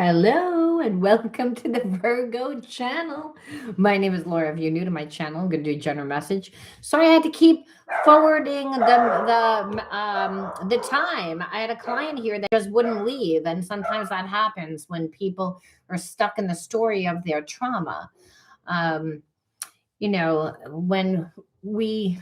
Hello and welcome to the Virgo Channel. My name is Laura. If you're new to my channel, I'm going to do a general message. Sorry, I had to keep forwarding the time. I had a client here that just wouldn't leave, and sometimes that happens when people are stuck in the story of their trauma. Um, when we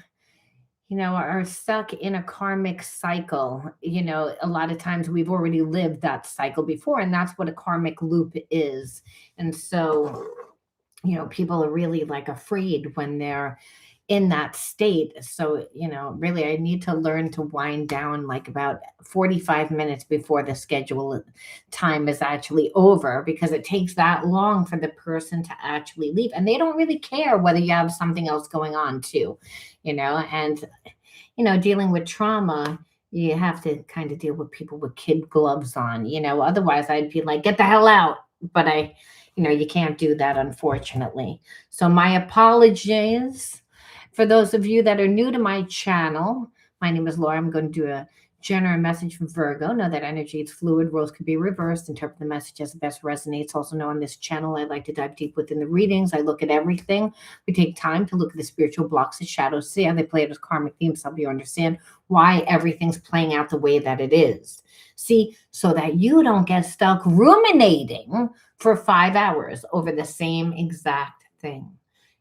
are stuck in a karmic cycle. A lot of times we've already lived that cycle before, and that's what a karmic loop is. And so, people are really like afraid when they're in that state. So, really, I need to learn to wind down like about 45 minutes before the schedule time is actually over because it takes that long for the person to actually leave. And they don't really care whether you have something else going on, too, and dealing with trauma, you have to kind of deal with people with kid gloves on, otherwise I'd be like, get the hell out. But you can't do that, unfortunately. So my apologies for those of you that are new to my channel. My name is Laura. I'm going to do a general message from Virgo. Know that energy is fluid. Roles can be reversed. Interpret the message as the best resonates. Also know on this channel, I like to dive deep within the readings. I look at everything. We take time to look at the spiritual blocks and shadows, see how they play it as karmic themes, help you understand why everything's playing out the way that it is. See, so that you don't get stuck ruminating for 5 hours over the same exact thing.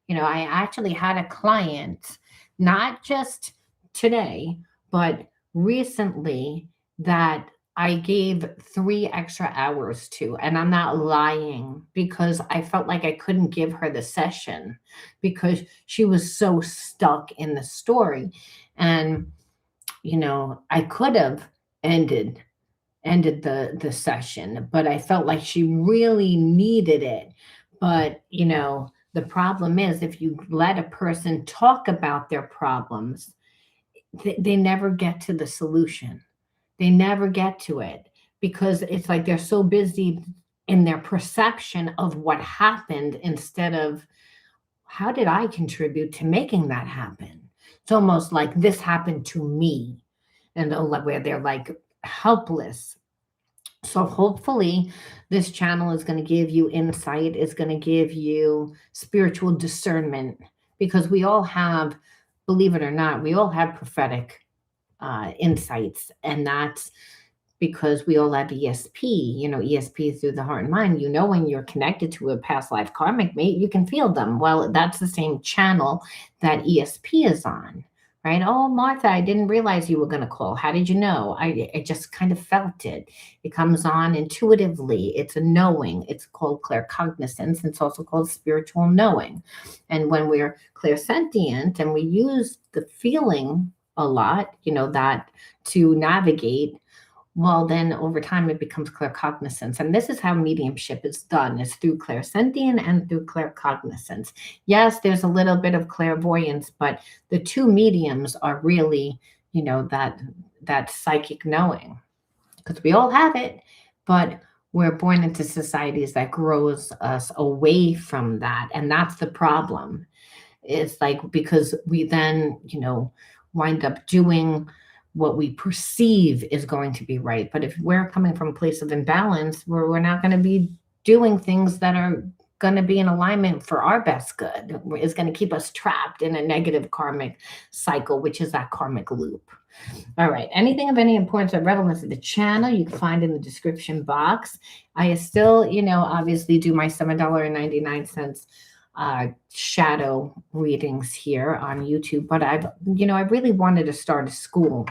I actually had a client, not just today, but recently, that I gave 3 extra hours to. And I'm not lying, because I felt like I couldn't give her the session because she was so stuck in the story. And, I could have ended the session, but I felt like she really needed it. But, the problem is, if you let a person talk about their problems, they never get to the solution. They never get to it because it's like they're so busy in their perception of what happened instead of how did I contribute to making that happen? It's almost like this happened to me, and where they're like helpless. So hopefully this channel is going to give you insight, is going to give you spiritual discernment, because we all have, believe it or not, we all have prophetic insights. And that's because we all have ESP, ESP through the heart and mind. When you're connected to a past life karmic mate, you can feel them. Well, that's the same channel that ESP is on. Right? Oh, Martha, I didn't realize you were going to call. How did you know? I just kind of felt it. It comes on intuitively. It's a knowing. It's called claircognizance. It's also called spiritual knowing. And when we're clairsentient and we use the feeling a lot, that to navigate, well, then over time it becomes claircognizance. And this is how mediumship is done, is through clairsentient and through claircognizance. Yes, there's a little bit of clairvoyance, but the two mediums are really, that psychic knowing, because we all have it, but we're born into societies that grows us away from that. And that's the problem. It's like, because we then, wind up doing what we perceive is going to be right. But if we're coming from a place of imbalance, we're not going to be doing things that are going to be in alignment for our best good. It's going to keep us trapped in a negative karmic cycle, which is that karmic loop. All right. Anything of any importance or relevance to the channel, you can find in the description box. I still, obviously do my $7.99 shadow readings here on YouTube, but I really wanted to start a school.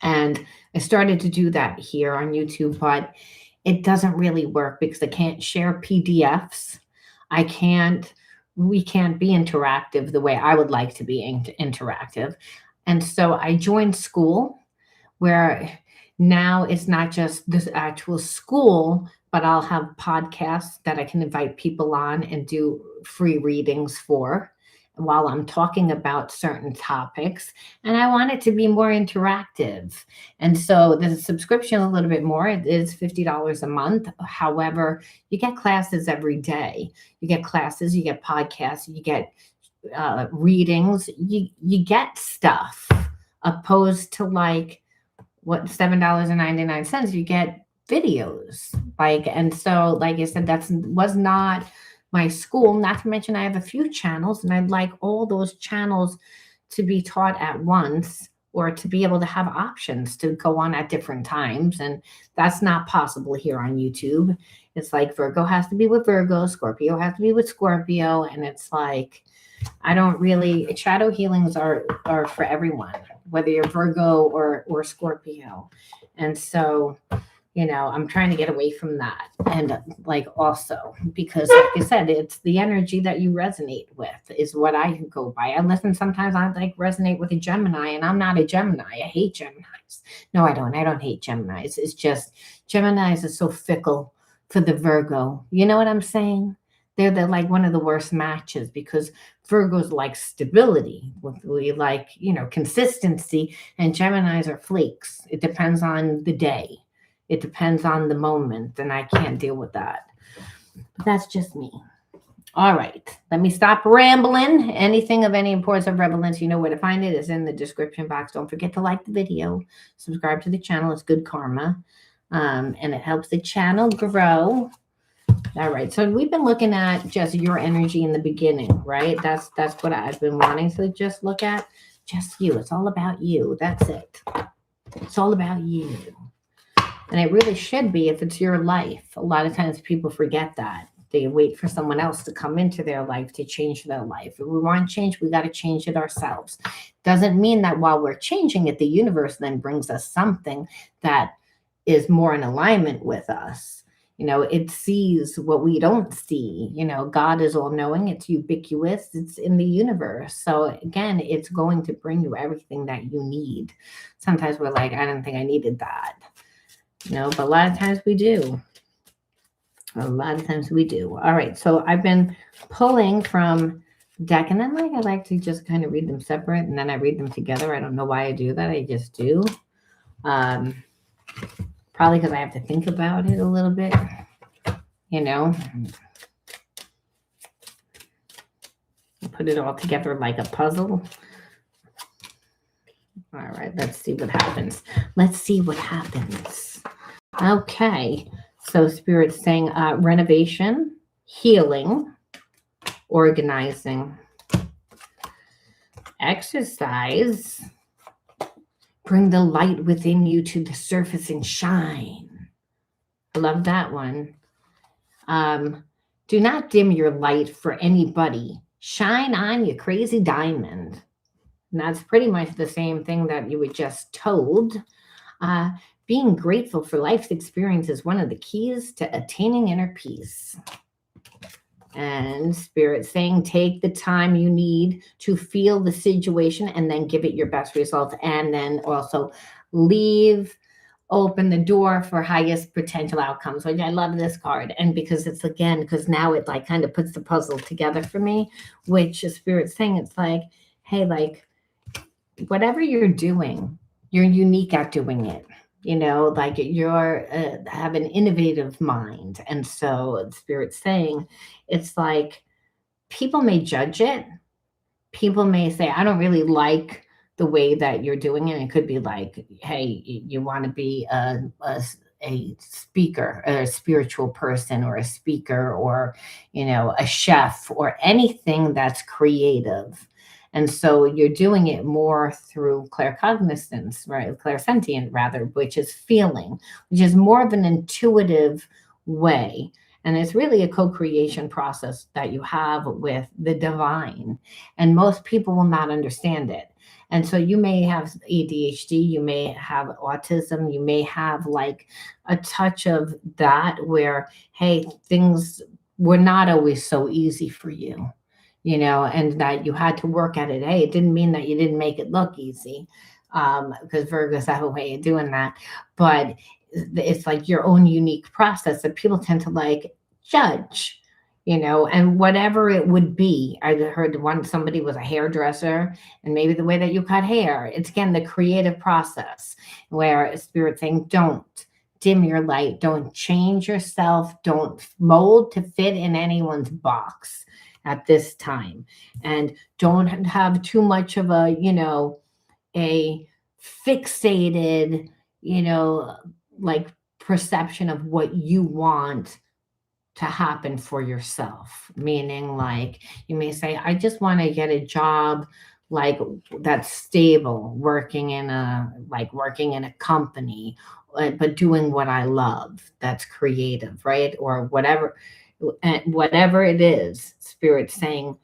And I started to do that here on YouTube, but it doesn't really work because I can't share PDFs. We can't be interactive the way I would like to be interactive. And so I joined school, where now it's not just this actual school, but I'll have podcasts that I can invite people on and do free readings for while I'm talking about certain topics. And I want it to be more interactive. And so the subscription is a little bit more. It is $50 a month. However, you get classes every day. You get classes, you get podcasts, you get readings, you get stuff, opposed to like what $7.99, you get videos. Like, and so, like I said, that's was not my school. Not to mention, I have a few channels, and I'd like all those channels to be taught at once, or to be able to have options to go on at different times. And that's not possible here on YouTube. It's like Virgo has to be with Virgo, Scorpio has to be with Scorpio. And it's like, I don't really, shadow healings are for everyone, whether you're Virgo or Scorpio. And so, I'm trying to get away from that. And like, also, because like I said, it's the energy that you resonate with is what I go by. I listen, sometimes I like resonate with a Gemini, and I'm not a Gemini. I hate Geminis. No, I don't. I don't hate Geminis. It's just Geminis are so fickle for the Virgo. You know what I'm saying? They're like one of the worst matches, because Virgo's like stability. We like, consistency, and Geminis are flakes. It depends on the day. It depends on the moment, and I can't deal with that. But that's just me. All right, let me stop rambling. Anything of any importance of relevance, you know where to find it. Is in the description box. Don't forget to like the video, subscribe to the channel. It's good karma, and it helps the channel grow. All right, so we've been looking at just your energy in the beginning, right? That's what I've been wanting to just look at. Just you. It's all about you. That's it. It's all about you. And it really should be if it's your life. A lot of times people forget that. They wait for someone else to come into their life to change their life. If we want change, we got to change it ourselves. Doesn't mean that while we're changing it, the universe then brings us something that is more in alignment with us. It sees what we don't see. God is all knowing. It's ubiquitous. It's in the universe. So again, it's going to bring you everything that you need. Sometimes we're like, I don't think I needed that. But a lot of times we do. A lot of times we do. All right. So I've been pulling from deck, and then I like to just kind of read them separate, and then I read them together. I don't know why I do that. I just do. Probably because I have to think about it a little bit. Put it all together like a puzzle. All right, let's see what happens. Let's see what happens. Okay, so Spirit's saying renovation, healing, organizing, exercise, bring the light within you to the surface and shine. I love that one. Do not dim your light for anybody. Shine on, you crazy diamond. And that's pretty much the same thing that you were just told. Being grateful for life's experience is one of the keys to attaining inner peace. And Spirit saying, take the time you need to feel the situation and then give it your best results. And then also open the door for highest potential outcomes, which I love this card. And because it's, again, because now it like kind of puts the puzzle together for me, which Spirit's saying, it's like, hey, like, whatever you're doing, you're unique at doing it. Like you're have an innovative mind. And so Spirit's saying, it's like people may judge it. People may say, I don't really like the way that you're doing it. It could be like, hey, you want to be a speaker, or a spiritual person, or a speaker, or, a chef, or anything that's creative. And so you're doing it more through claircognizance, right? Clairsentient, rather, which is feeling, which is more of an intuitive way. And it's really a co-creation process that you have with the divine. And most people will not understand it. And so you may have ADHD, you may have autism, you may have like a touch of that where, hey, things were not always so easy for you. And that you had to work at it. Hey, it didn't mean that you didn't make it look easy, because Virgos have a way of doing that. But it's like your own unique process that people tend to like judge, and whatever it would be. I heard somebody was a hairdresser, and maybe the way that you cut hair. It's, again, the creative process where Spirit's saying, don't dim your light. Don't change yourself. Don't mold to fit in anyone's box at this time, and don't have too much of a fixated, like perception of what you want to happen for yourself. Meaning, like, you may say, I just want to get a job like that's stable, working in a company, but doing what I love, that's creative, right? Or whatever, and whatever it is, spirit saying,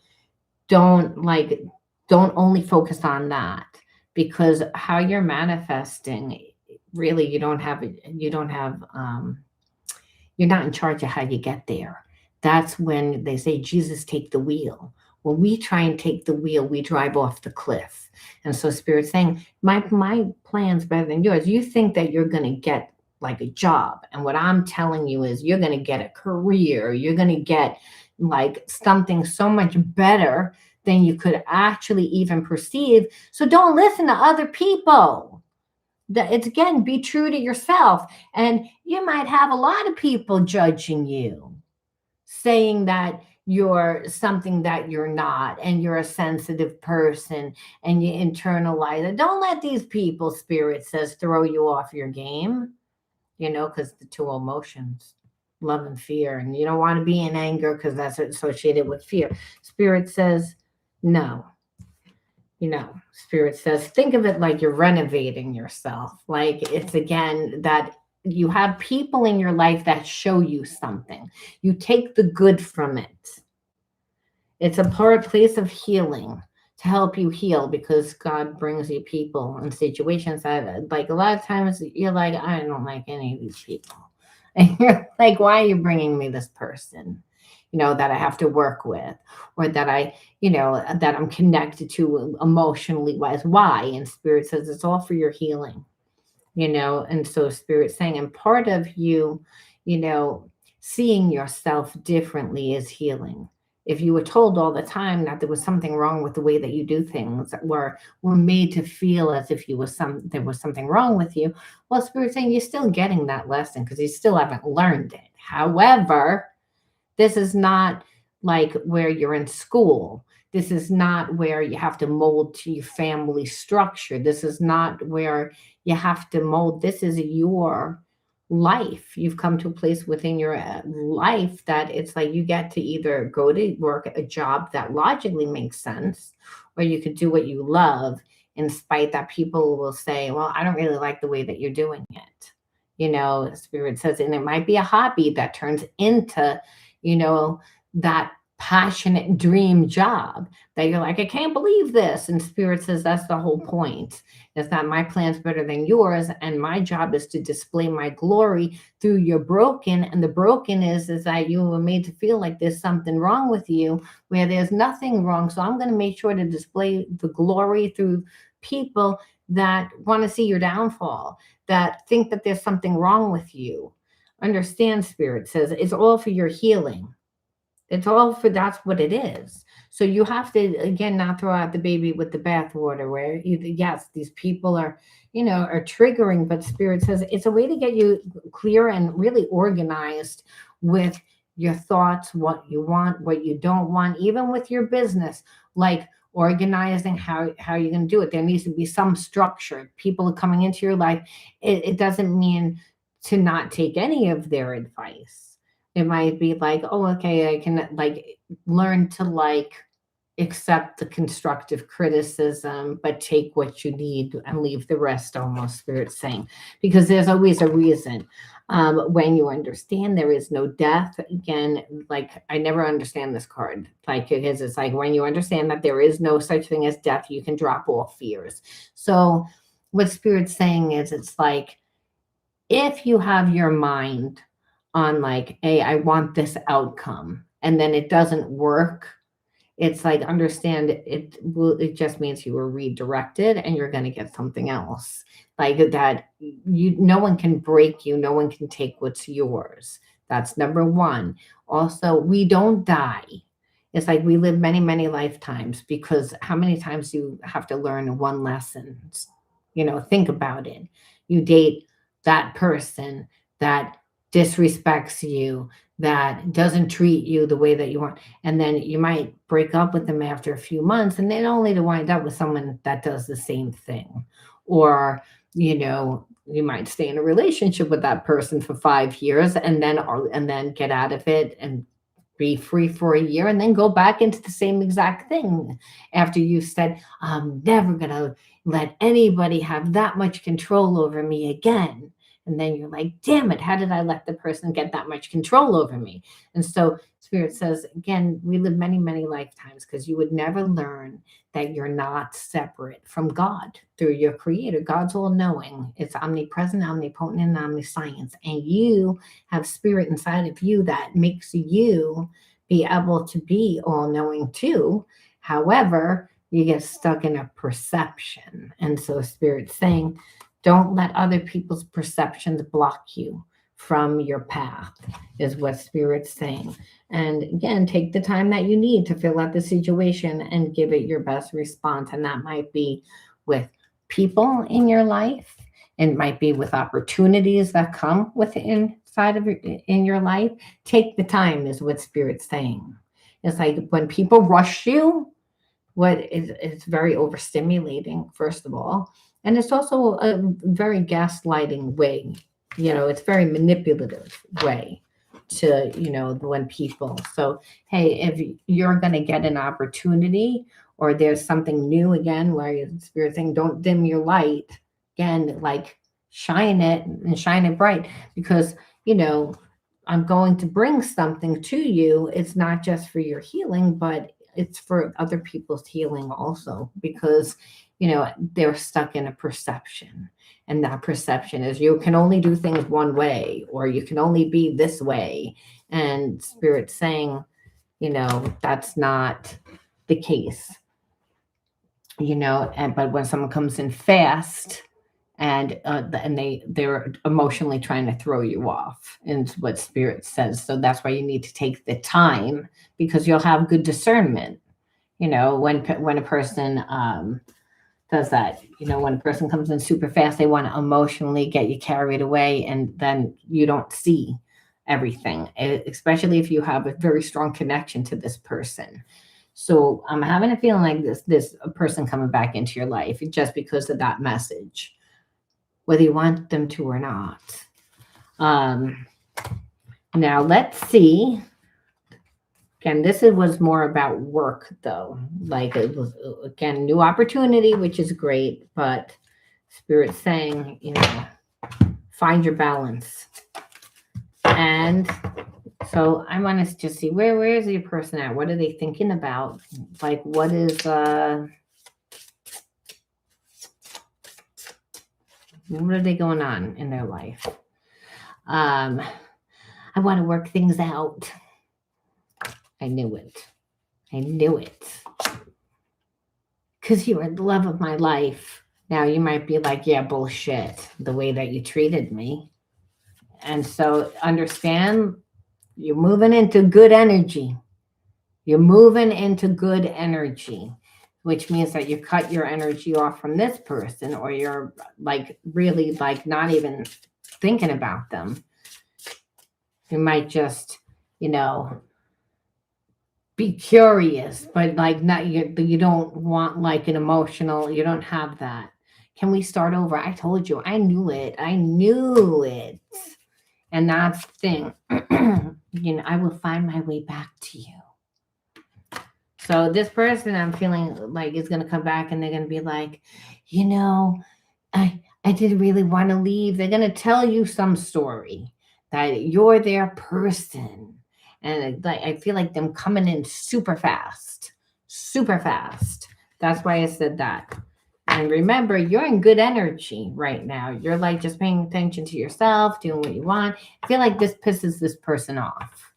don't like don't only focus on that, because how you're manifesting, really, you're not in charge of how you get there. That's when they say, Jesus, take the wheel. When we try and take the wheel, we drive off the cliff. And so Spirit's saying, my plan's better than yours. You think that you're going to get like a job. And what I'm telling you is you're going to get a career. You're going to get like something so much better than you could actually even perceive. So don't listen to other people. It's, again, be true to yourself. And you might have a lot of people judging you, saying that you're something that you're not, and you're a sensitive person, and you internalize it. Don't let these people, Spirit says, throw you off your game, because the two emotions, love and fear, and you don't want to be in anger because that's associated with fear. Spirit says, no. Spirit says, think of it like you're renovating yourself. Like, it's, again, that you have people in your life that show you something. You take the good from it. It's a place of healing, to help you heal, because God brings you people and situations that, like, a lot of times you're like, I don't like any of these people. And you're like, why are you bringing me this person? That I have to work with, or that that I'm connected to emotionally wise. Why? And Spirit says it's all for your healing, and so Spirit's saying, and part of you, seeing yourself differently is healing. If you were told all the time that there was something wrong with the way that you do things, were made to feel as if there was something wrong with you, well, Spirit's saying you're still getting that lesson because you still haven't learned it. However, this is not like where you're in school. This is not where you have to mold to your family structure. This is not where you have to mold. This is your life. You've come to a place within your life that it's like you get to either go to work a job that logically makes sense, or you could do what you love, in spite that people will say, well, I don't really like the way that you're doing it. Spirit says, and it might be a hobby that turns into that passionate dream job that you're like, I can't believe this. And Spirit says, that's the whole point, is that my plan's better than yours. And my job is to display my glory through your broken. And the broken is that you were made to feel like there's something wrong with you, where there's nothing wrong. So I'm going to make sure to display the glory through people that want to see your downfall, that think that there's something wrong with you. Understand, Spirit says, it's all for your healing. That's what it is. So you have to, again, not throw out the baby with the bathwater, where yes, these people are triggering, but Spirit says it's a way to get you clear and really organized with your thoughts, what you want, what you don't want, even with your business, like organizing how you're going to do it. There needs to be some structure. People are coming into your life. It doesn't mean to not take any of their advice. It might be like, oh, okay, I can like learn to like accept the constructive criticism, but take what you need and leave the rest, almost, Spirit's saying, because there's always a reason. When you understand there is no death, again, like I never understand this card, like, because it's like when you understand that there is no such thing as death, you can drop all fears. So what Spirit's saying is, it's like, if you have your mind on like, hey, I want this outcome, and then it doesn't work, it's like, understand it just means you were redirected and you're going to get something else. Like that, no one can break you, no one can take what's yours. That's number one. Also, we don't die. It's like we live many, many lifetimes, because how many times do you have to learn one lesson? Think about it. You date that person that disrespects you, that doesn't treat you the way that you want, and then you might break up with them after a few months, and then only to wind up with someone that does the same thing, or you might stay in a relationship with that person for 5 years and then get out of it and be free for a year and then go back into the same exact thing after you said, I'm never going to let anybody have that much control over me again. And then you're like, damn it, how did I let the person get that much control over me? And so Spirit says, again, we live many, many lifetimes because you would never learn that you're not separate from God through your creator. God's all knowing. It's omnipresent, omnipotent, and omniscience. And you have spirit inside of you that makes you be able to be all knowing too. However, you get stuck in a perception. And so Spirit's saying, don't let other people's perceptions block you from your path, is what Spirit's saying. And again, take the time that you need to fill out the situation and give it your best response. And that might be with people in your life. It might be with opportunities that come within inside of in your life. Take the time, is what Spirit's saying. It's like when people rush you, it's very overstimulating, first of all. And it's also a very gaslighting way. It's very manipulative way to, when people. So, hey, if you're going to get an opportunity or there's something new again, where Spirit's saying, don't dim your light. Again, like shine it and shine it bright because, I'm going to bring something to you. It's not just for your healing, but it's for other people's healing also, because they're stuck in a perception, and that perception is you can only do things one way, or you can only be this way. And Spirit's saying, that's not the case. But when someone comes in fast and they're emotionally trying to throw you off, and what Spirit says. So that's why you need to take the time, because you'll have good discernment. When a person does that, when a person comes in super fast, they want to emotionally get you carried away, and then you don't see everything, especially if you have a very strong connection to this person. So I'm having a feeling like this a person coming back into your life just because of that message, whether you want them to or not. Now let's see. Again, this was more about work, though. Like it was, again, new opportunity, which is great, but Spirit's saying, find your balance. And so I want us to see where is your person at? What are they thinking about? Like, what are they going on in their life? I want to work things out. I knew it. Because you were the love of my life. Now you might be like, yeah, bullshit, the way that you treated me. And so understand, you're moving into good energy. Which means that you cut your energy off from this person, or you're like really like not even thinking about them. You might just, be curious, but like not you don't want like an emotional, you don't have that. Can we start over? I told you, I knew it. And that's the thing. I will find my way back to you. So this person I'm feeling like is going to come back and they're going to be like, I didn't really want to leave. They're going to tell you some story that you're their person. And I feel like them coming in super fast. That's why I said that. And remember, you're in good energy right now. You're like just paying attention to yourself, doing what you want. I feel like this pisses this person off.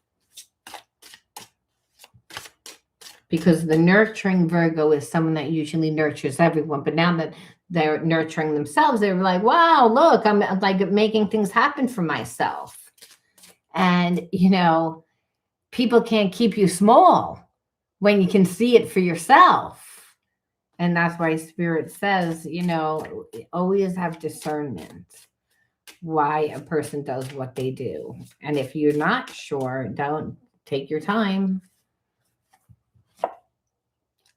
Because the nurturing Virgo is someone that usually nurtures everyone. But now that they're nurturing themselves, they're like, wow, look, I'm like making things happen for myself. And, people can't keep you small when you can see it for yourself. And that's why Spirit says, always have discernment why a person does what they do. And if you're not sure, don't take your time.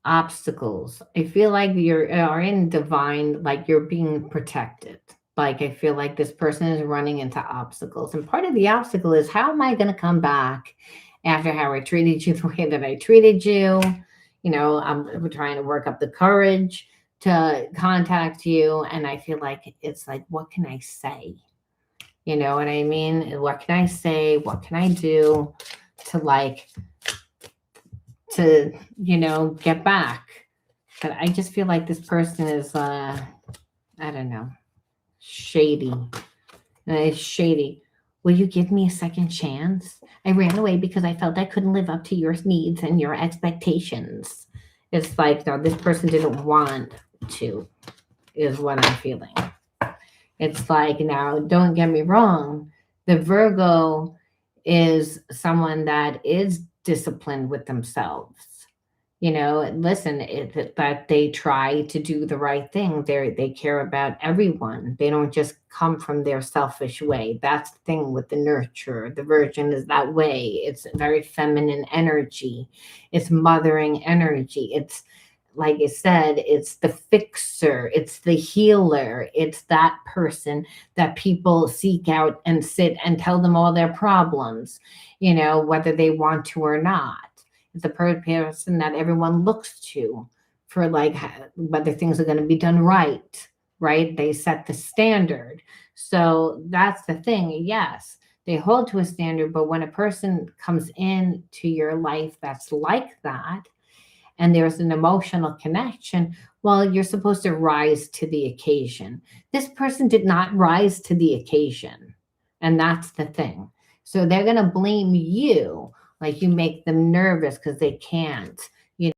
Obstacles. I feel like you are in divine, like you're being protected. like I feel like this person is running into obstacles. And part of the obstacle is, how am I going to come back after how I treated you the way that I treated you? You know, I'm trying to work up the courage to contact you. And I feel like it's like, what can I say? You know what I mean? What can I say? What can I do to you know, get back? But I just feel like this person is, I don't know, shady. It's shady. Will you give me a second chance? I ran away because I felt I couldn't live up to your needs and your expectations. It's like, no, this person didn't want to, is what I'm feeling. It's like, now, don't get me wrong, the Virgo is someone that is disciplined with themselves. You know, listen, that they try to do the right thing. They care about everyone. They don't just come from their selfish way. That's the thing with the nurture. The Virgin is that way. It's very feminine energy. It's mothering energy. It's, like I said, it's the fixer, it's the healer, it's that person that people seek out and sit and tell them all their problems, you know, whether they want to or not. It's the person that everyone looks to for, like, whether things are going to be done right, right? They set the standard. So that's the thing. Yes, they hold to a standard, but when a person comes into your life that's like that, and there's an emotional connection, well, you're supposed to rise to the occasion. This person did not rise to the occasion. And that's the thing. So they're going to blame you, like you make them nervous because they can't, you know,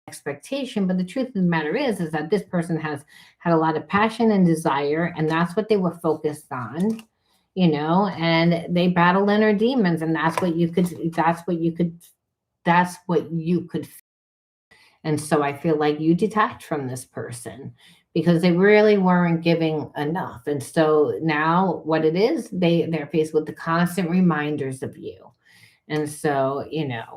expectation. But the truth of the matter is that this person has had a lot of passion and desire, and that's what they were focused on, you know, and they battle inner demons, and that's what you could. And so I feel like you detach from this person because they really weren't giving enough. And so now what it is, they're faced with the constant reminders of you. And so, you know,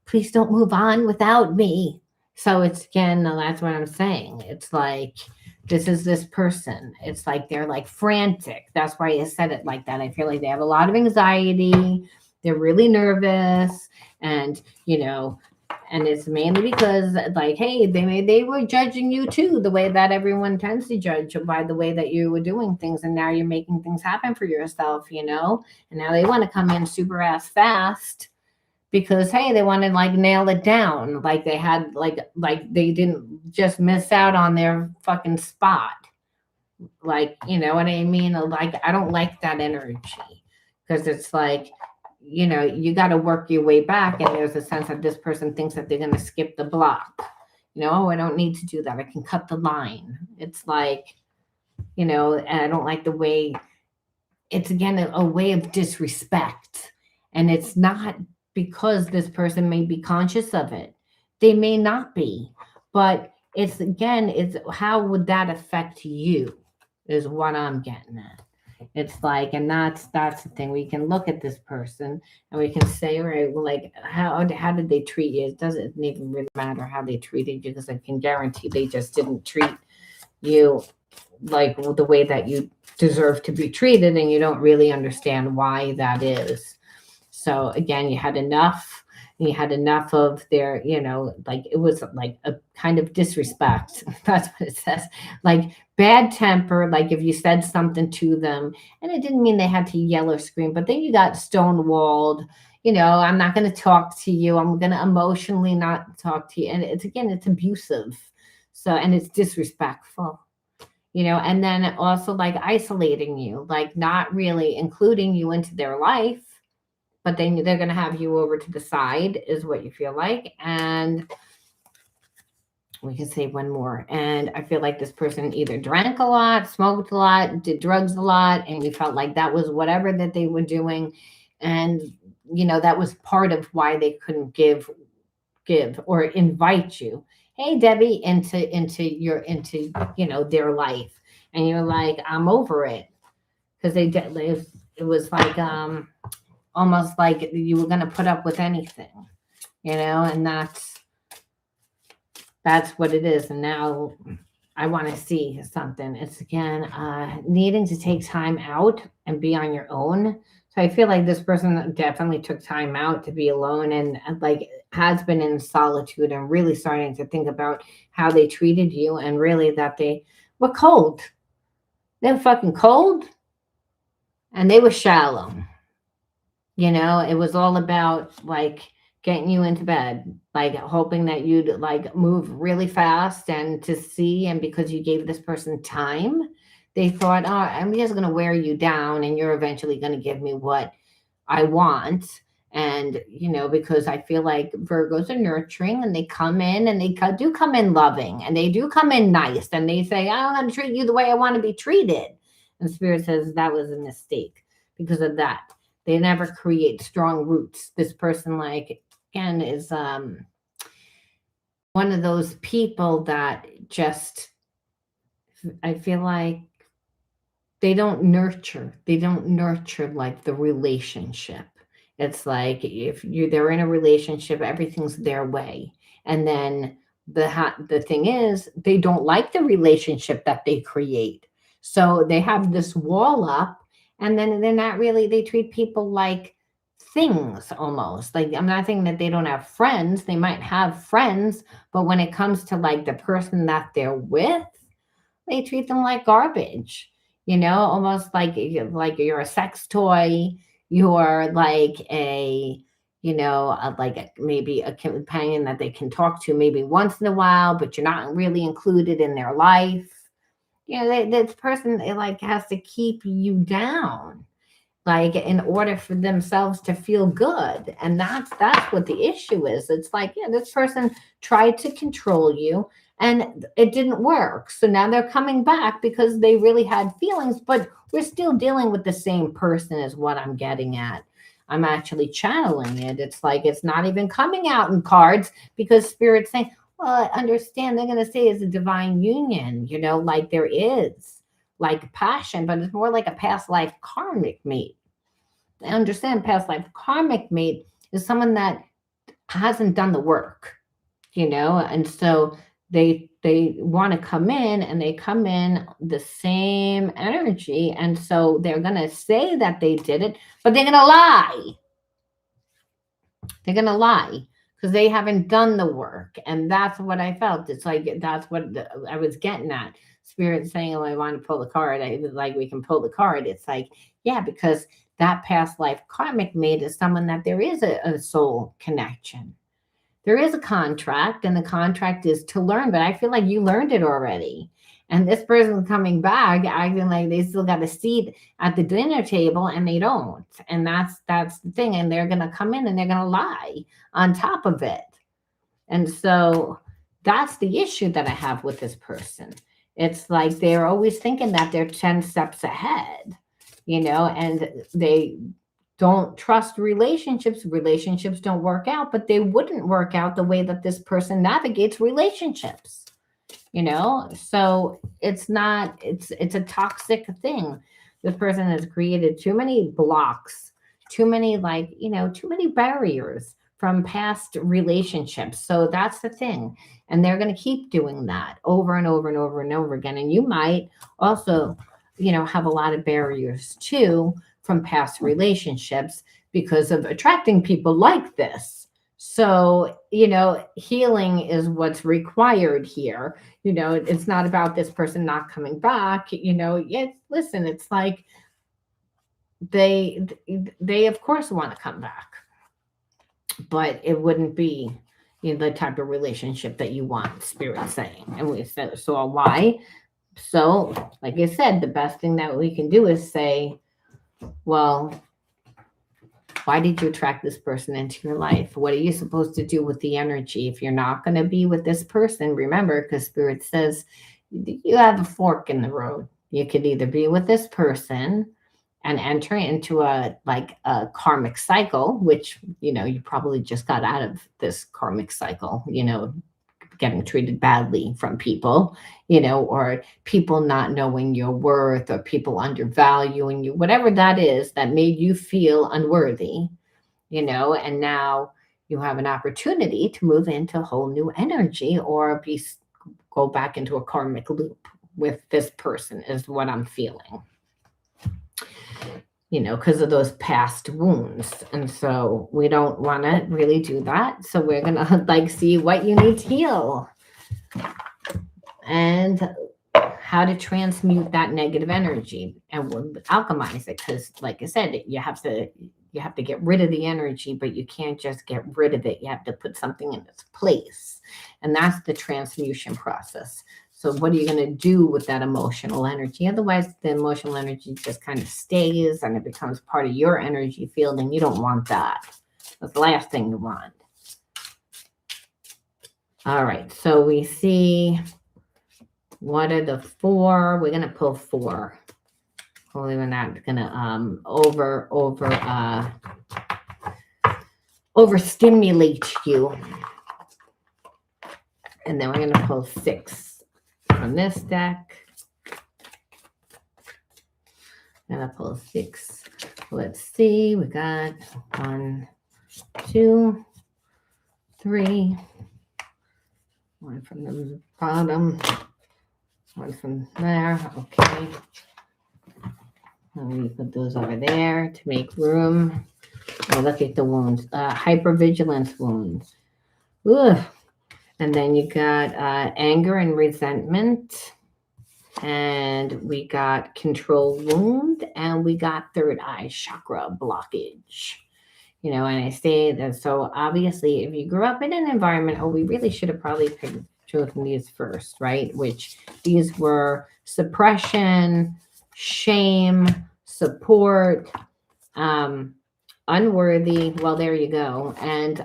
please don't move on without me. So it's, again, that's what I'm saying. It's like, this is this person. It's like they're like frantic. That's why I said it like that. I feel like they have a lot of anxiety. They're really nervous. And, you know, and it's mainly because, like, hey, they were judging you too, the way that everyone tends to judge by the way that you were doing things, and now you're making things happen for yourself, you know. And now they want to come in super ass fast because, hey, they want to, like, nail it down, like they had, like they didn't just miss out on their fucking spot, like, you know what I mean? Like, I don't like that energy because it's like, you know, you got to work your way back. And there's a sense that this person thinks that they're going to skip the block. You know, oh, I don't need to do that. I can cut the line. It's like, you know, and I don't like the way it's, again, a way of disrespect. And it's not because this person may be conscious of it. They may not be. But it's, again, it's how would that affect you is what I'm getting at. It's like, and that's the thing. We can look at this person and we can say, all right, well, like, how did they treat you? It doesn't even really matter how they treated you, because I can guarantee they just didn't treat you like the way that you deserve to be treated, and you don't really understand why that is. So again, you had enough. You had enough of their, you know, like, it was like a kind of disrespect. That's what it says. Like, bad temper, like if you said something to them, and it didn't mean they had to yell or scream, but then you got stonewalled. You know, I'm not going to talk to you. I'm going to emotionally not talk to you. And it's, again, it's abusive. So, and it's disrespectful. You know, and then also, like, isolating you, like not really including you into their life, but then they're going to have you over to the side, is what you feel like. And we can say one more. And I feel like this person either drank a lot, smoked a lot, did drugs a lot, and you felt like that was whatever that they were doing. And, you know, that was part of why they couldn't give or invite you, hey, Debbie, into you know, their life. And you're like, I'm over it. Because it was like, almost like you were going to put up with anything, you know. And that's what it is. And now I want to see something. It's again needing to take time out and be on your own. So I feel like this person definitely took time out to be alone and like has been in solitude and really starting to think about how they treated you and really that they were cold. They were fucking cold and they were shallow. You know, it was all about like getting you into bed, like hoping that you'd like move really fast and to see. And because you gave this person time, they thought, oh, I'm just going to wear you down and you're eventually going to give me what I want. And, you know, because I feel like Virgos are nurturing and they come in and do come in loving and they do come in nice and they say, I'm going to treat you the way I want to be treated. And Spirit says that was a mistake because of that. They never create strong roots. This person, like, again, is one of those people that just, I feel like they don't nurture. They don't nurture like the relationship. It's like if they're in a relationship, everything's their way. And then the thing is, they don't like the relationship that they create. So they have this wall up and then they're not really, they treat people like things almost. Like I'm not saying that they don't have friends. They might have friends, but when it comes to like the person that they're with, they treat them like garbage, you know, almost like you're a sex toy. You're like a, you know, maybe a companion that they can talk to maybe once in a while, but you're not really included in their life. You know, this person it like has to keep you down like in order for themselves to feel good, and that's what the issue is. It's like, yeah, this person tried to control you and it didn't work, so now they're coming back because they really had feelings, but we're still dealing with the same person is what I'm getting at. I'm actually channeling it. It's like it's not even coming out in cards because Spirit's saying, well, I understand, they're going to say it's a divine union, you know, like there is like passion, but it's more like a past life karmic mate. I understand past life karmic mate is someone that hasn't done the work, you know, and so they want to come in and they come in the same energy, and so they're gonna say that they did it, but they're gonna lie. They're gonna lie because they haven't done the work, and that's what I felt. It's like that's what I was getting at. Spirit saying, "Oh, I want to pull the card." I was like, "We can pull the card." It's like, yeah, because that past life karmic mate is someone that there is a soul connection. There is a contract, and the contract is to learn. But I feel like you learned it already. And this person coming back, acting like they still got a seat at the dinner table, and they don't. And that's the thing. And they're gonna come in and they're gonna lie on top of it. And so that's the issue that I have with this person. It's like they're always thinking that they're 10 steps ahead, you know, and they don't trust relationships. Relationships don't work out, but they wouldn't work out the way that this person navigates relationships, you know? So it's a toxic thing. This person has created too many blocks, too many, like, you know, too many barriers from past relationships. So that's the thing. And they're going to keep doing that over and over and over and over again. And you might also, you know, have a lot of barriers too from past relationships because of attracting people like this. So, you know, healing is what's required here. You know, it's not about this person not coming back. You know, listen, it's like they of course want to come back, but it wouldn't be, you know, the type of relationship that you want, Spirit saying. And we said, so why? So, like I said, the best thing that we can do is say, well, why did you attract this person into your life? What are you supposed to do with the energy? If you're not going to be with this person, remember, because Spirit says you have a fork in the road. You could either be with this person and enter into a karmic cycle, which, you know, you probably just got out of this karmic cycle, you know, getting treated badly from people, you know, or people not knowing your worth, or people undervaluing you, whatever that is that made you feel unworthy, you know, and now you have an opportunity to move into a whole new energy or go back into a karmic loop with this person is what I'm feeling, because of those past wounds. And so we don't want to really do that. So we're going to like see what you need to heal and how to transmute that negative energy and alchemize it. Because like I said, you have to get rid of the energy, but you can't just get rid of it. You have to put something in its place. And that's the transmutation process. So what are you going to do with that emotional energy? Otherwise, the emotional energy just kind of stays and it becomes part of your energy field, and you don't want that. That's the last thing you want. All right, so we see what are the 4. We're going to pull 4. Hopefully we're not going to overstimulate you. And then we're going to pull 6 from this deck. I'm going to pull 6. Let's see. We got 1, 2, 3. 1 from the bottom. 1 from there. Okay. Let me put those over there to make room. Oh, look at the wounds. Hypervigilance wounds. Ugh. And then you got anger and resentment. And we got control wound. And we got third eye chakra blockage. And I say that, so obviously if you grew up in an environment, we really should have probably chosen these first, right? Which these were suppression, shame, support, unworthy. Well, there you go. And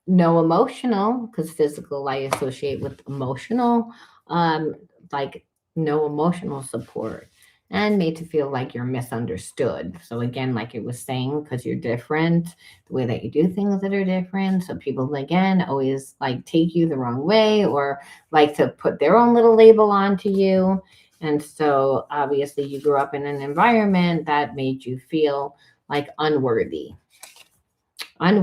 no emotional, because physical I associate with emotional, like no emotional support, and made to feel like you're misunderstood. So again, like it was saying, because you're different, the way that you do things that are different. So people, again, always like take you the wrong way or like to put their own little label onto you. And so obviously you grew up in an environment that made you feel like unworthy. And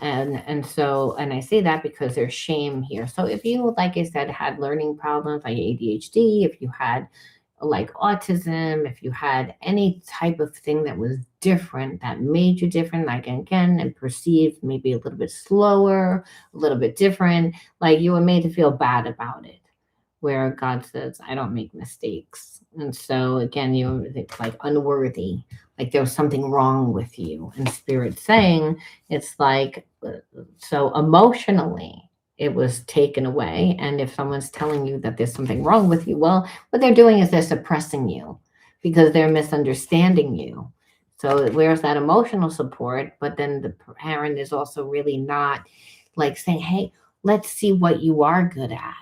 I say that because there's shame here. So if you, like I said, had learning problems like ADHD, if you had like autism, if you had any type of thing that was different, that made you different, like again, and perceived maybe a little bit slower, a little bit different, like you were made to feel bad about it, where God says, I don't make mistakes. And so again, it's like unworthy, like there was something wrong with you. And Spirit saying, it's like, so emotionally, it was taken away. And if someone's telling you that there's something wrong with you, well, what they're doing is they're suppressing you because they're misunderstanding you. So where's that emotional support? But then the parent is also really not like saying, hey, let's see what you are good at.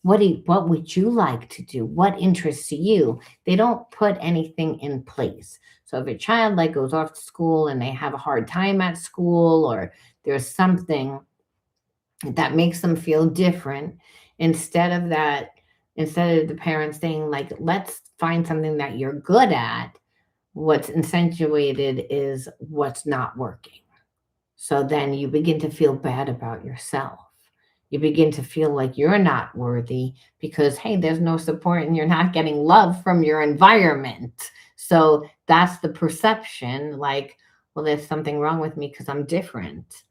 What would you like to do? What interests you? They don't put anything in place. So if a child like goes off to school and they have a hard time at school, or there's something that makes them feel different, instead of the parents saying like, let's find something that you're good at, what's accentuated is what's not working. So then you begin to feel bad about yourself. You begin to feel like you're not worthy because, hey, there's no support and you're not getting love from your environment. So that's the perception, like, well, there's something wrong with me because I'm different.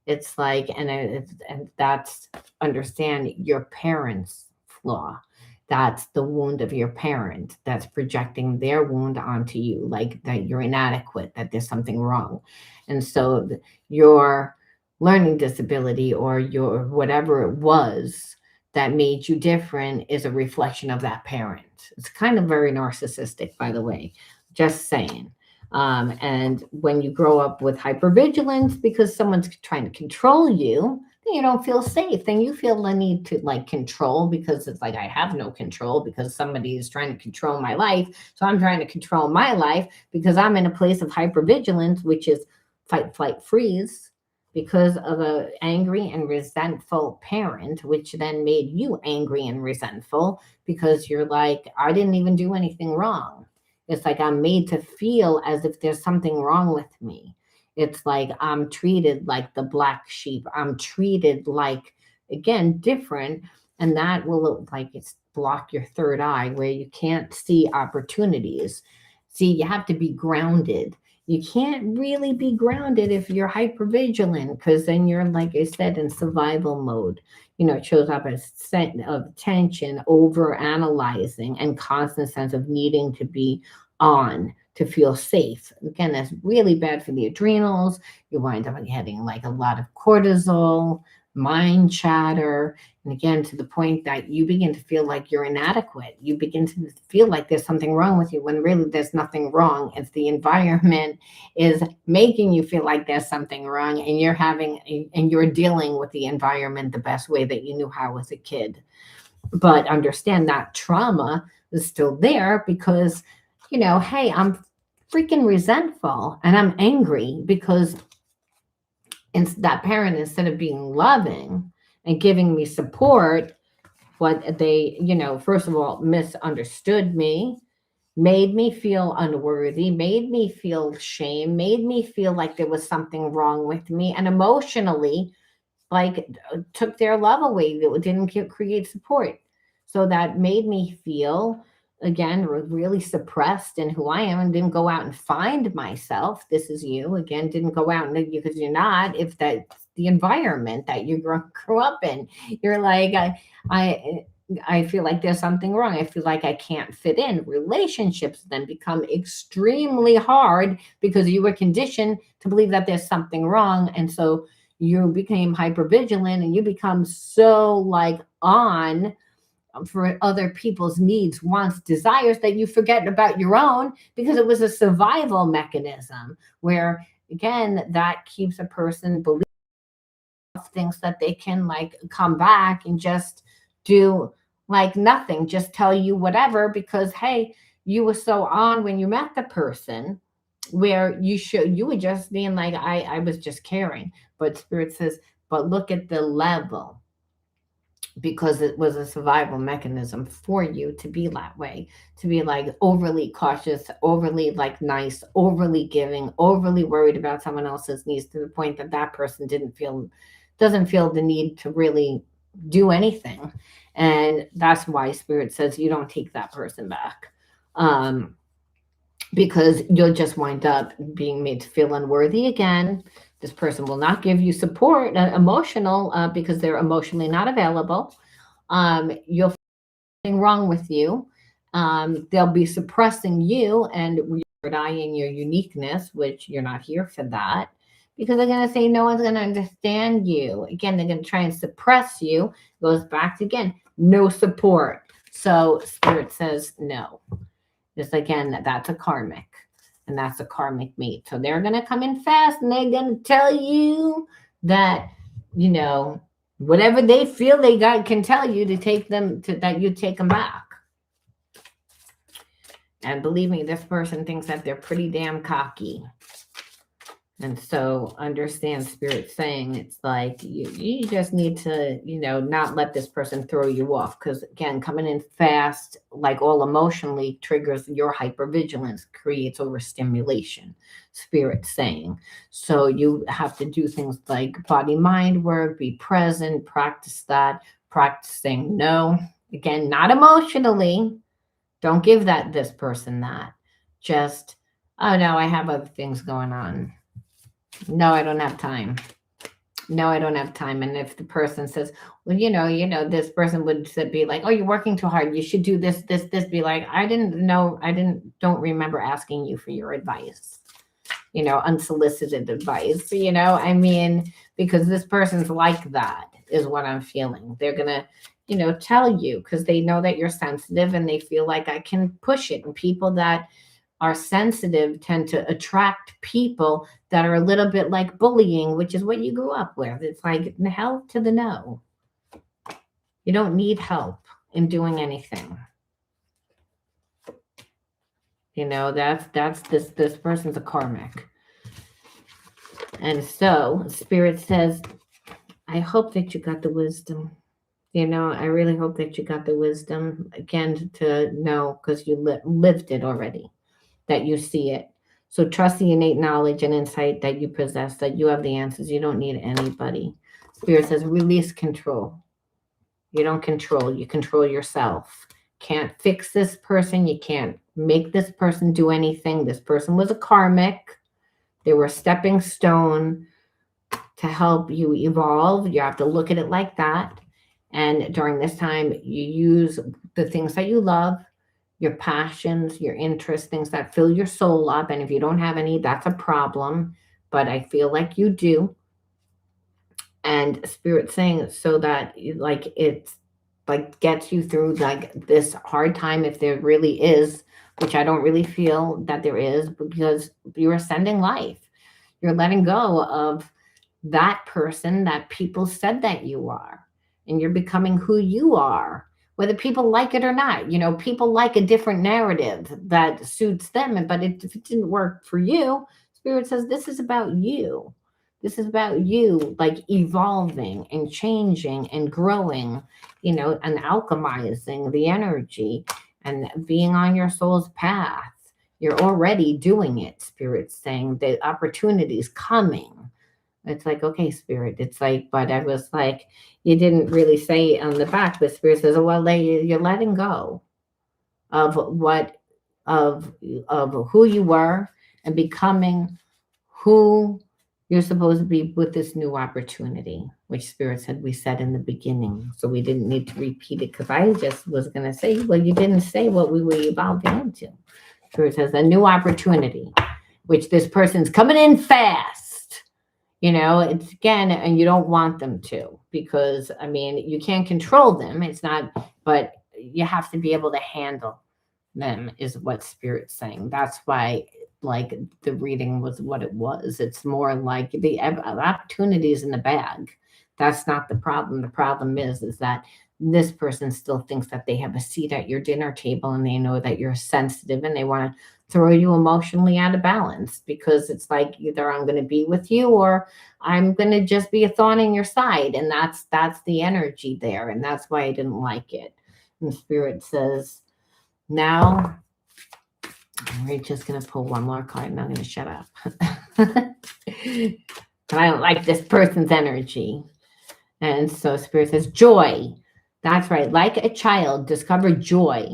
It's like, and that's understand your parents' flaw. That's the wound of your parent that's projecting their wound onto you, like that you're inadequate, that there's something wrong. And so your learning disability or your whatever it was that made you different is a reflection of that parent. It's kind of very narcissistic, by the way, just saying. And when you grow up with hypervigilance because someone's trying to control you, then you don't feel safe. Then you feel the need to like control because it's like, I have no control because somebody is trying to control my life. So I'm trying to control my life because I'm in a place of hypervigilance, which is fight, flight, freeze, because of an angry and resentful parent, which then made you angry and resentful because you're like, I didn't even do anything wrong. It's like I'm made to feel as if there's something wrong with me. It's like I'm treated like the black sheep. I'm treated like, again, different. And that will like it's block your third eye where you can't see opportunities. See, you have to be grounded. You can't really be grounded if you're hyper vigilant, because then you're, like I said, in survival mode. It shows up as sense of tension, over analyzing, and constant sense of needing to be on to feel safe. Again, that's really bad for the adrenals. You wind up getting like a lot of cortisol, mind chatter, and again, to the point that you begin to feel like you're inadequate. You begin to feel like there's something wrong with you when really there's nothing wrong. It's the environment is making you feel like there's something wrong, and you're dealing with the environment the best way that you knew how as a kid. But understand that trauma is still there because, hey, I'm freaking resentful and I'm angry because that parent, instead of being loving and giving me support, what they, first of all, misunderstood me, made me feel unworthy, made me feel shame, made me feel like there was something wrong with me, and emotionally, like, took their love away. That didn't create support. So that made me feel, again, really suppressed in who I am, and didn't go out and find myself. This is you again, didn't go out and, because you're not, if that's the environment that you grew up in, you're like, I feel like there's something wrong. I feel like I can't fit in. Relationships then become extremely hard because you were conditioned to believe that there's something wrong. And so you became hypervigilant, and you become so like on for other people's needs, wants, desires, that you forget about your own, because it was a survival mechanism where, again, that keeps a person believing things that they can like come back and just do like nothing, just tell you whatever, because hey, you were so on when you met the person, where you were just being like, I was just caring. But spirit says, but look at the level, because it was a survival mechanism for you to be that way, to be like overly cautious, overly like nice, overly giving, overly worried about someone else's needs, to the point that that person doesn't feel the need to really do anything. And that's why spirit says you don't take that person back. Because you'll just wind up being made to feel unworthy again. This person will not give you support, emotional, because they're emotionally not available. You'll find something wrong with you. They'll be suppressing you and denying your uniqueness, which you're not here for that, because they're going to say no one's going to understand you. Again, they're going to try and suppress you. It goes back to, again, no support. So spirit says no. Just again, that's a karmic, and that's a karmic mate. So they're going to come in fast, and they're going to tell you that, whatever they feel they can tell you to take them to, that you take them back. And believe me, this person thinks that they're pretty damn cocky. And so understand spirit saying, it's like you just need to, not let this person throw you off. Because again, coming in fast, like all emotionally, triggers your hypervigilance, creates overstimulation, spirit saying. So you have to do things like body mind work, be present, practice that, practicing no. Again, not emotionally. Don't give this person that. Just, oh no, I have other things going on. No, I don't have time. No, I don't have time. And if the person says, well, this person would be like, oh, you're working too hard, you should do this, be like, don't remember asking you for your advice, unsolicited advice, because this person's like that is what I'm feeling. They're going to, tell you because they know that you're sensitive, and they feel like I can push it. And people that are sensitive tend to attract people that are a little bit like bullying, which is what you grew up with. It's like hell to the no. You don't need help in doing anything. That's this person's a karmic. And so spirit says, I hope that you got the wisdom. I really hope that you got the wisdom again to know, because you lived it already, that you see it. So trust the innate knowledge and insight that you possess, that you have the answers. You don't need anybody. Spirit says, release control. You don't control, you control yourself. Can't fix this person. You can't make this person do anything. This person was a karmic. They were a stepping stone to help you evolve. You have to look at it like that. And during this time, you use the things that you love, your passions, your interests, things that fill your soul up. And if you don't have any, that's a problem. But I feel like you do. And Spirit saying so that like it's like gets you through like this hard time, if there really is, which I don't really feel that there is, because you're ascending life. You're letting go of that person that people said that you are, and you're becoming who you are, whether people like it or not. You know, people like a different narrative that suits them, but if it didn't work for you, Spirit says this is about you. This is about you, like evolving and changing and growing, you know, and alchemizing the energy and being on your soul's path. You're already doing it, Spirit's saying. The opportunity's coming. It's like, okay, Spirit. It's like, but I was like, you didn't really say on the back, but Spirit says, oh, well, you're letting go of what, of who you were and becoming who you're supposed to be with this new opportunity, which Spirit said we said in the beginning. So we didn't need to repeat it, because I just was going to say, well, you didn't say what we were evolving into. Spirit says a new opportunity, which this person's coming in fast. You know, it's again, and you don't want them to, because I mean, you can't control them. It's not, but you have to be able to handle them, is what Spirit's saying. That's why, like, the reading was what it was. It's more like the opportunities in the bag. That's not the problem. The problem is that this person still thinks that they have a seat at your dinner table, and they know that you're sensitive, and they want to throw you emotionally out of balance, because it's like either I'm going to be with you or I'm going to just be a thorn in your side. And that's the energy there. And that's why I didn't like it. And Spirit says, now we're just going to pull one more card, and I'm going to shut up. I don't like this person's energy. And so Spirit says, joy. That's right. Like a child, discover joy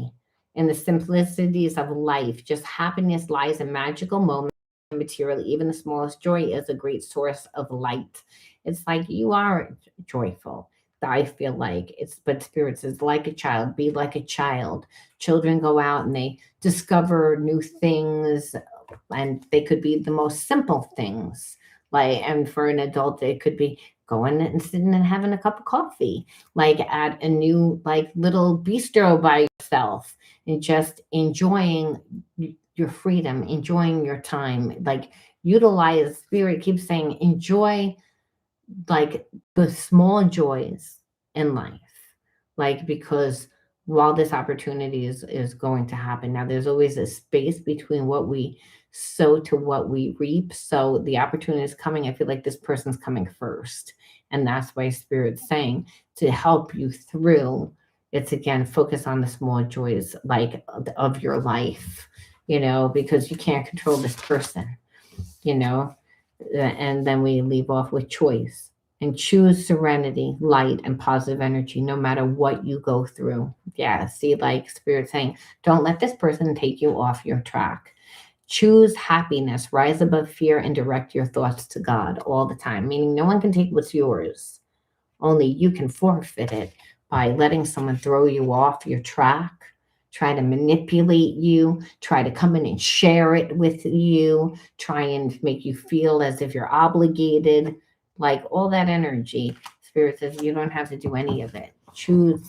in the simplicities of life. Just happiness lies in magical moments. Material, even the smallest joy is a great source of light. It's like you are joyful. I feel like it's, but Spirit says, like a child, be like a child. Children go out and they discover new things, and they could be the most simple things. Like, and for an adult, it could be going and sitting and having a cup of coffee, like at a new, like, little bistro by yourself, and just enjoying your freedom, enjoying your time. Like, utilize, Spirit keeps saying, enjoy like the small joys in life. Like, because while this opportunity is going to happen, now there's always a space between what we sow to what we reap. So the opportunity is coming. I feel like this person's coming first. And that's why Spirit's saying to help you through, it's again, focus on the small joys, like, of your life, you know, because you can't control this person, you know. And then we leave off with choice, and choose serenity, light, and positive energy, no matter what you go through. Yeah, see, like Spirit saying, don't let this person take you off your track. Choose happiness, rise above fear, and direct your thoughts to God all the time, meaning no one can take what's yours. Only you can forfeit it by letting someone throw you off your track, try to manipulate you, try to come in and share it with you, try and make you feel as if you're obligated, like all that energy. Spirit says you don't have to do any of it. Choose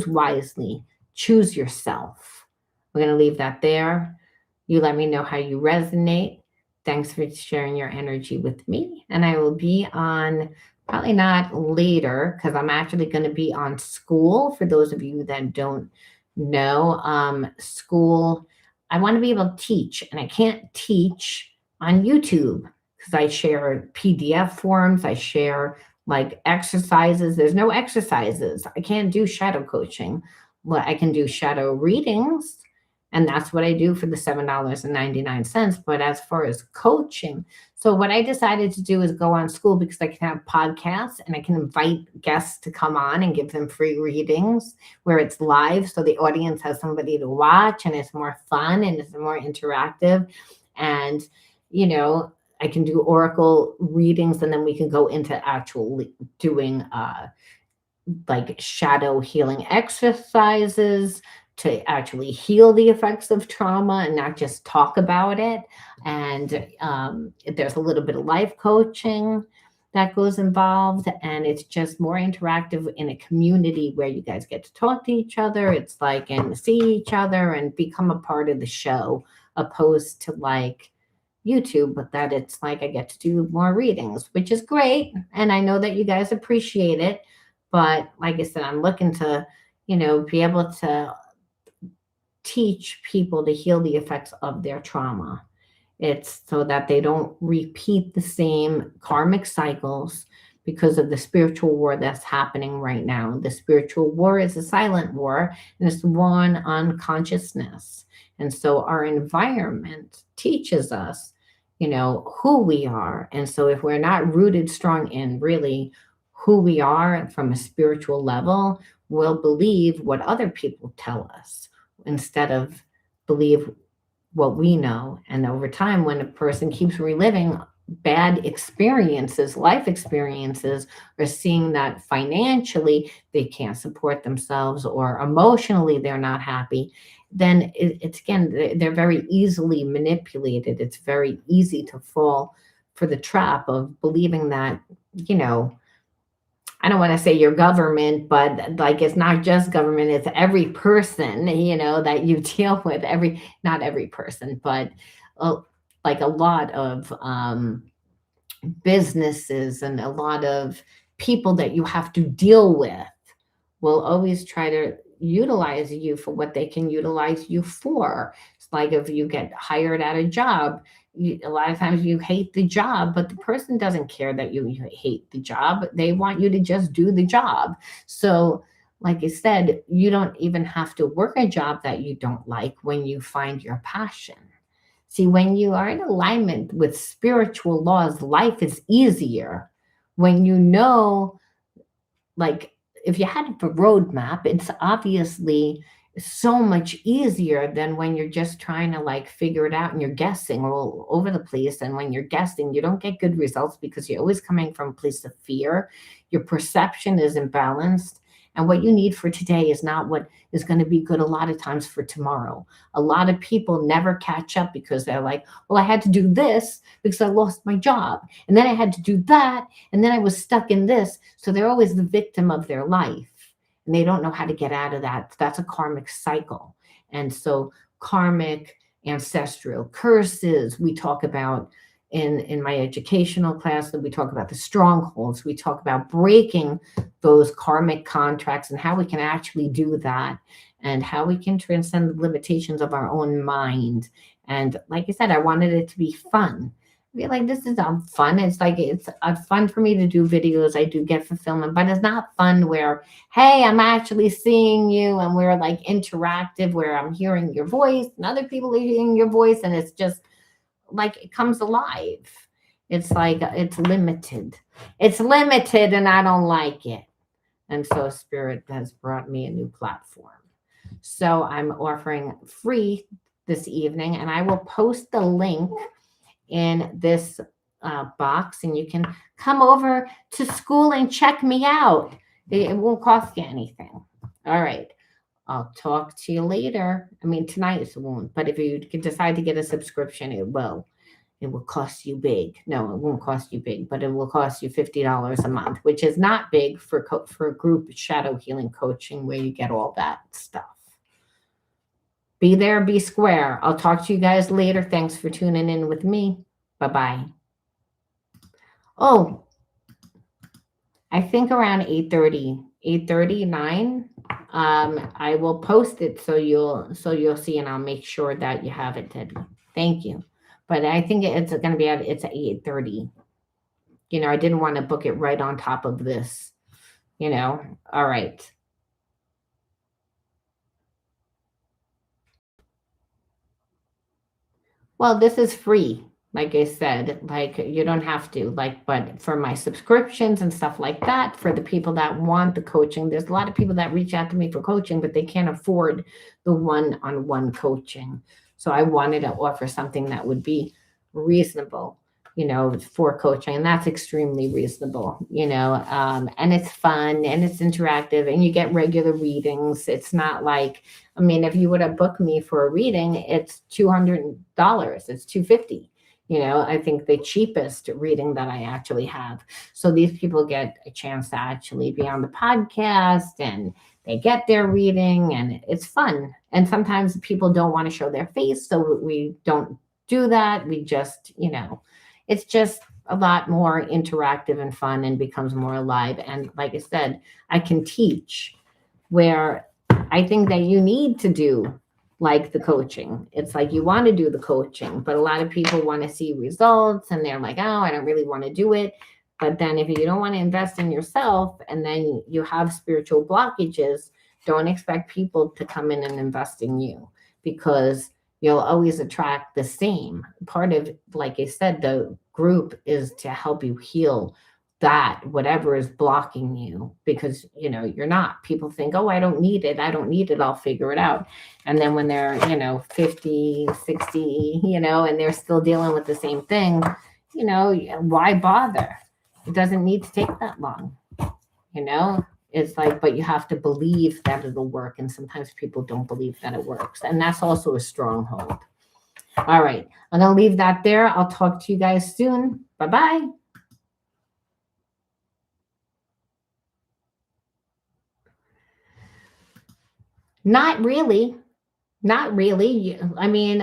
wisely, choose yourself. We're going to leave that there. You let me know how you resonate. Thanks for sharing your energy with me. And I will be on, probably not later, because I'm actually going to be on school. For those of you that don't know, school, I want to be able to teach, and I can't teach on YouTube because I share PDF forms. I share like exercises. There's no exercises. I can't do shadow coaching. Well, I can do shadow readings, and that's what I do for the $7.99. But as far as coaching, So what I decided to do is go on school because I can have podcasts and I can invite guests to come on and give them free readings where it's live. So the audience has somebody to watch and it's more fun and it's more interactive. And, you know, I can do oracle readings and then we can go into actually doing like shadow healing exercises to actually heal the effects of trauma and not just talk about it. And there's a little bit of life coaching that goes involved. And it's just more interactive in a community where you guys get to talk to each other. It's like, and see each other and become a part of the show, opposed to like YouTube, but that it's like I get to do more readings, which is great. And I know that you guys appreciate it. But like I said, I'm looking to, be able to teach people to heal the effects of their trauma. It's so that they don't repeat the same karmic cycles because of the spiritual war that's happening right now. The spiritual war is a silent war, and it's one on consciousness. And so our environment teaches us, who we are. And so if we're not rooted strong in really who we are from a spiritual level, we'll believe what other people tell us instead of believe what we know. And over time, when a person keeps reliving bad experiences, life experiences, or seeing that financially they can't support themselves or emotionally they're not happy, then it's again, they're very easily manipulated. It's very easy to fall for the trap of believing that, I don't want to say your government, but like it's not just government, it's every person, that you deal with, not every person, but uh, like a lot of businesses and a lot of people that you have to deal with will always try to utilize you for what they can utilize you for. It's like if you get hired at a job, a lot of times you hate the job, but the person doesn't care that you hate the job. They want you to just do the job. So, like I said, you don't even have to work a job that you don't like when you find your passion. See, when you are in alignment with spiritual laws, life is easier when you know, like, if you had a roadmap, it's obviously so much easier than when you're just trying to like figure it out and you're guessing all over the place. And when you're guessing, you don't get good results because you're always coming from a place of fear. Your perception is imbalanced. And what you need for today is not what is going to be good a lot of times for tomorrow. A lot of people never catch up because they're like, well, I had to do this because I lost my job. And then I had to do that. And then I was stuck in this. So they're always the victim of their life. And they don't know how to get out of that. That's a karmic cycle. And so karmic ancestral curses, we talk about in my educational class, that we talk about the strongholds. We talk about breaking those karmic contracts and how we can actually do that and how we can transcend the limitations of our own mind. And like I said, I wanted it to be fun. I feel like this is fun. It's like it's fun for me to do videos. I do get fulfillment, but it's not fun where, hey, I'm actually seeing you and we're like interactive, where I'm hearing your voice and other people are hearing your voice, and it's just like it comes alive. It's like it's limited. It's limited, and I don't like it. And so Spirit has brought me a new platform. So I'm offering free this evening, and I will post the link in this box, and you can come over to school and check me out. It won't cost you anything. All right. I'll talk to you later. I mean, tonight it won't, but if you decide to get a subscription, it will. It will cost you big. No, it won't cost you big, but it will cost you $50 a month, which is not big for group shadow healing coaching where you get all that stuff. Be there, be square. I'll talk to you guys later. Thanks for tuning in with me. Bye-bye. Oh, I think around 8:30, 8:39. I will post it so you'll see, and I'll make sure that you have it, Debbie. Thank you. But I think it's going to be it's at 8:30. I didn't want to book it right on top of this. All right. Well, this is free. Like I said, like you don't have to, like, but for my subscriptions and stuff like that, for the people that want the coaching, there's a lot of people that reach out to me for coaching, but they can't afford the one-on-one coaching. So I wanted to offer something that would be reasonable, for coaching. And that's extremely reasonable, and it's fun and it's interactive and you get regular readings. It's not like, I mean, if you would have booked me for a reading, it's $200. It's $250. I think the cheapest reading that I actually have. So these people get a chance to actually be on the podcast and they get their reading and it's fun. And sometimes people don't want to show their face. So we don't do that. We just, it's just a lot more interactive and fun and becomes more alive. And like I said, I can teach where I think that you need to do like the coaching. It's like you want to do the coaching, but a lot of people want to see results and they're like, oh, I don't really want to do it. But then if you don't want to invest in yourself and then you have spiritual blockages, don't expect people to come in and invest in you because you'll always attract the same. Part of, like I said, the group is to help you heal that whatever is blocking you because you're not. People think, oh, I don't need it, I'll figure it out. And then when they're 50, 60, and they're still dealing with the same thing, why bother? It doesn't need to take that long. It's like, but you have to believe that it'll work, and sometimes people don't believe that it works, and that's also a stronghold. All right, I'm gonna leave that there. I'll talk to you guys soon. Bye-bye. Not really. Not really. I mean,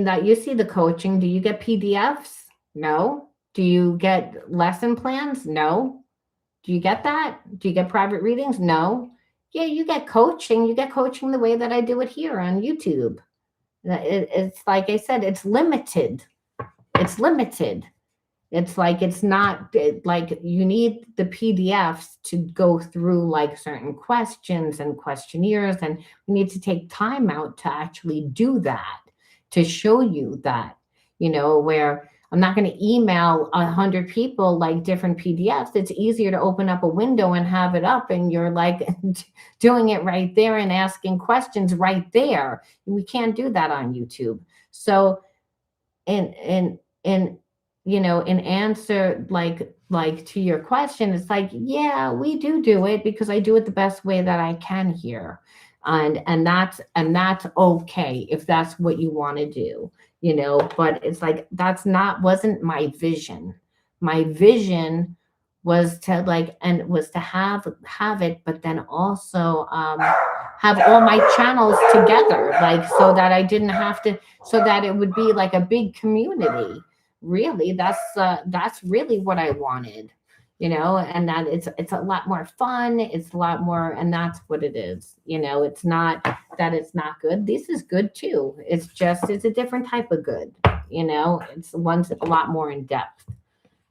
that you see the coaching. Do you get PDFs? No. Do you get lesson plans? No. Do you get that? Do you get private readings? No. Yeah, you get coaching. You get coaching the way that I do it here on YouTube. It's like I said, it's limited. It's limited. It's like it's not like you need the PDFs to go through like certain questions and questionnaires, and we need to take time out to actually do that, to show you that, where I'm not going to email 100 people like different PDFs. It's easier to open up a window and have it up and you're like doing it right there and asking questions right there. We can't do that on YouTube. So in answer like to your question, it's like, yeah, we do it because I do it the best way that I can here. And that's okay if that's what you want to do, but it's like, wasn't my vision. My vision was to have it, but then also have all my channels together, like, so that I didn't have to, so that it would be like a big community. Really, that's really what I wanted, and that it's a lot more fun. It's a lot more, and that's what it is. It's not that it's not good. This is good too. It's a different type of good. It's one's a lot more in depth.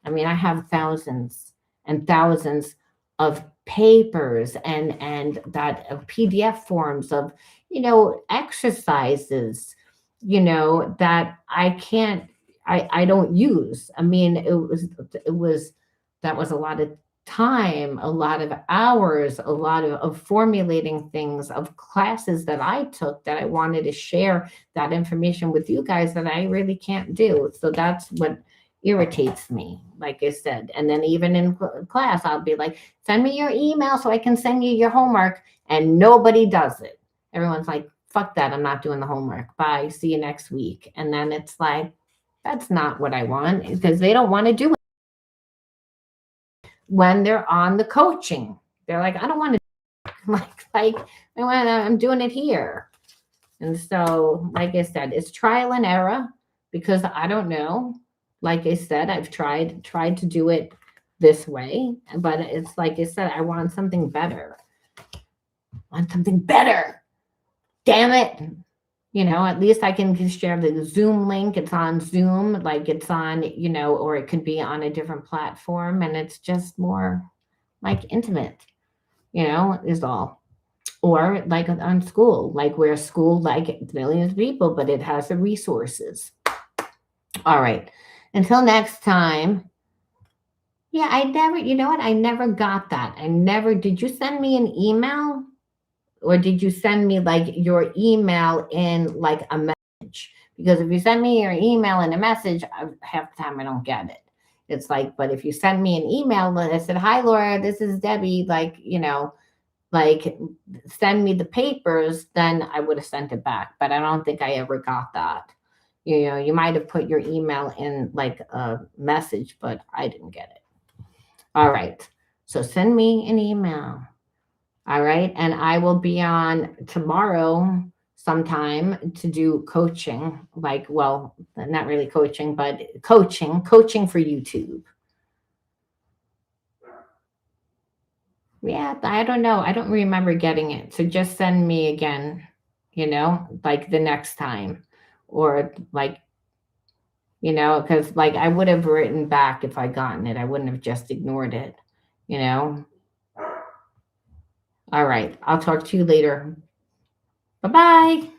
I mean, I have thousands and thousands of papers and that of PDF forms of, exercises, that I don't use. I mean, that was a lot of time, a lot of hours, a lot of formulating things, of classes that I took that I wanted to share that information with you guys that I really can't do. So that's what irritates me, like I said. And then even in class, I'll be like, send me your email so I can send you your homework. And nobody does it. Everyone's like, fuck that. I'm not doing the homework. Bye. See you next week. And then it's like, that's not what I want, because they don't want to do it when they're on the coaching. They're like, I don't want to I'm doing it here. And so, like I said, it's trial and error because I don't know. Like I said, I've tried to do it this way, but it's like I said, I want something better. Damn it. At least I can just share the Zoom link. It's on Zoom, like it's on, or it could be on a different platform, and it's just more like intimate, is all. Or like on school, like where school, like millions of people, but it has the resources. All right. Until next time. Yeah, I never, you know what? I never got that. I never, did you send me an email? Or did you send me like your email in like a message? Because if you send me your email in a message, half the time I don't get it. It's like, but if you send me an email that I said, "Hi Laura, this is Debbie," like, like send me the papers, then I would have sent it back. But I don't think I ever got that. You might have put your email in like a message, but I didn't get it. All right. So send me an email. All right. And I will be on tomorrow sometime to do coaching, like, well, not really coaching, but coaching for YouTube. Yeah, I don't know. I don't remember getting it. So just send me again, like the next time. Or like, because like I would have written back if I gotten it. I wouldn't have just ignored it, you know. All right. I'll talk to you later. Bye bye.